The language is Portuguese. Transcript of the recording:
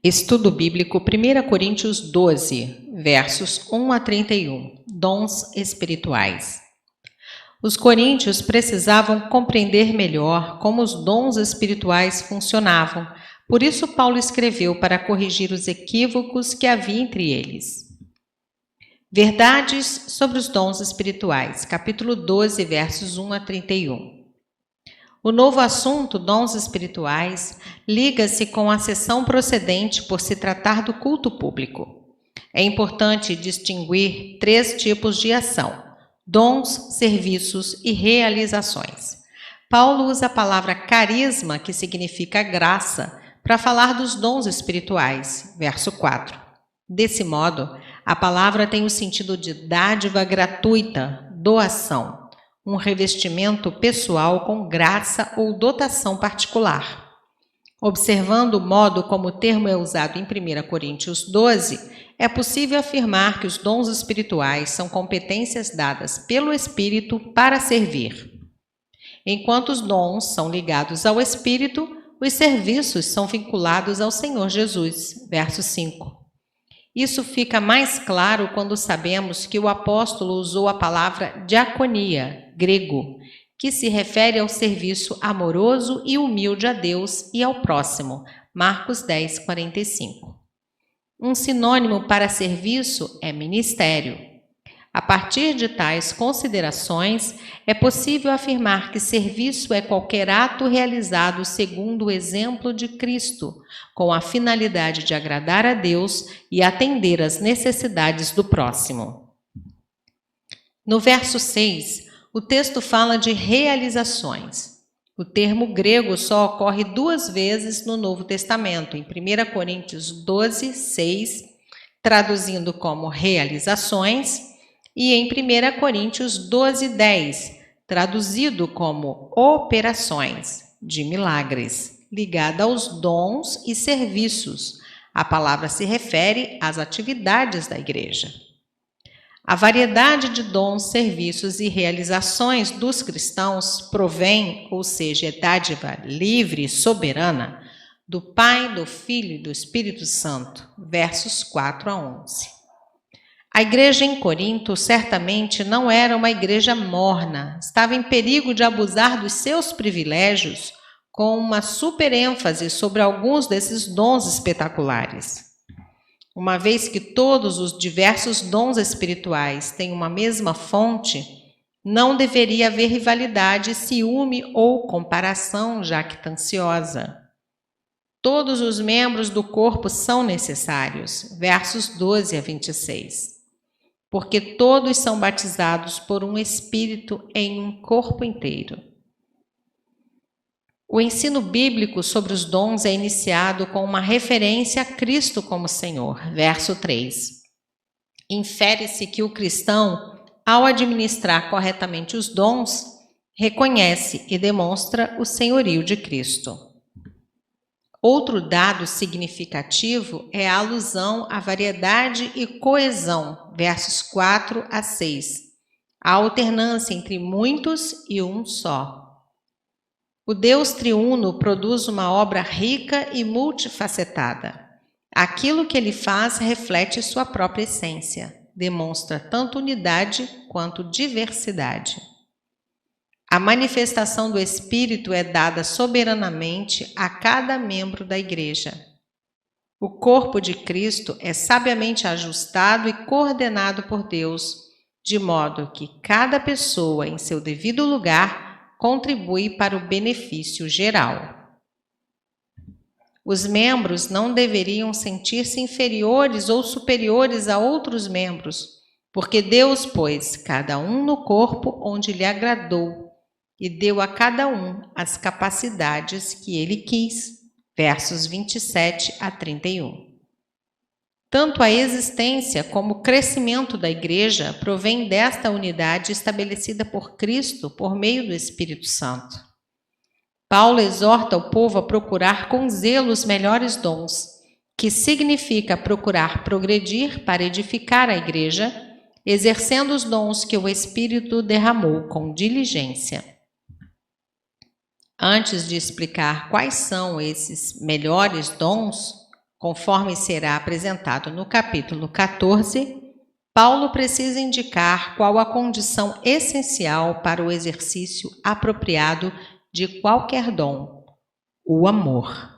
Estudo Bíblico 1 Coríntios 12, versos 1 a 31. Dons espirituais. Os coríntios precisavam compreender melhor como os dons espirituais funcionavam. Por isso Paulo escreveu para corrigir os equívocos que havia entre eles. Verdades sobre os dons espirituais, capítulo 12, versos 1 a 31. O novo assunto, dons espirituais, liga-se com a sessão procedente por se tratar do culto público. É importante distinguir 3 tipos de ação: dons, serviços e realizações. Paulo usa a palavra carisma, que significa graça, para falar dos dons espirituais, verso 4. Desse modo, a palavra tem o sentido de dádiva gratuita, doação, um revestimento pessoal com graça ou dotação particular. Observando o modo como o termo é usado em 1 Coríntios 12, é possível afirmar que os dons espirituais são competências dadas pelo Espírito para servir. Enquanto os dons são ligados ao Espírito, os serviços são vinculados ao Senhor Jesus, verso 5. Isso fica mais claro quando sabemos que o apóstolo usou a palavra diaconia, grego, que se refere ao serviço amoroso e humilde a Deus e ao próximo, Marcos 10, 45. Um sinônimo para serviço é ministério. A partir de tais considerações, é possível afirmar que serviço é qualquer ato realizado segundo o exemplo de Cristo, com a finalidade de agradar a Deus e atender às necessidades do próximo. No verso 6, o texto fala de realizações. O termo grego só ocorre 2 vezes no Novo Testamento, em 1 Coríntios 12, 6, traduzindo como realizações, e em 1 Coríntios 12, 10, traduzido como operações de milagres, ligada aos dons e serviços. A palavra se refere às atividades da igreja. A variedade de dons, serviços e realizações dos cristãos provém, ou seja, é dádiva livre e soberana, do Pai, do Filho e do Espírito Santo, versos 4 a 11. A igreja em Corinto certamente não era uma igreja morna, estava em perigo de abusar dos seus privilégios com uma superênfase sobre alguns desses dons espetaculares. Uma vez que todos os diversos dons espirituais têm uma mesma fonte, não deveria haver rivalidade, ciúme ou comparação jactanciosa. Todos os membros do corpo são necessários, versos 12 a 26. Porque todos são batizados por um Espírito em um corpo inteiro. O ensino bíblico sobre os dons é iniciado com uma referência a Cristo como Senhor, verso 3. Infere-se que o cristão, ao administrar corretamente os dons, reconhece e demonstra o senhorio de Cristo. Outro dado significativo é a alusão à variedade e coesão, versos 4 a 6, a alternância entre muitos e um só. O Deus triuno produz uma obra rica e multifacetada. Aquilo que ele faz reflete sua própria essência, demonstra tanto unidade quanto diversidade. A manifestação do Espírito é dada soberanamente a cada membro da igreja. O corpo de Cristo é sabiamente ajustado e coordenado por Deus, de modo que cada pessoa, em seu devido lugar, contribui para o benefício geral. Os membros não deveriam sentir-se inferiores ou superiores a outros membros, porque Deus pôs cada um no corpo onde lhe agradou, e deu a cada um as capacidades que ele quis, versos 27 a 31. Tanto a existência como o crescimento da igreja provém desta unidade estabelecida por Cristo por meio do Espírito Santo. Paulo exorta o povo a procurar com zelo os melhores dons, que significa procurar progredir para edificar a igreja, exercendo os dons que o Espírito derramou com diligência. Antes de explicar quais são esses melhores dons, Conforme será apresentado no capítulo 14, Paulo precisa indicar qual a condição essencial para o exercício apropriado de qualquer dom: o amor.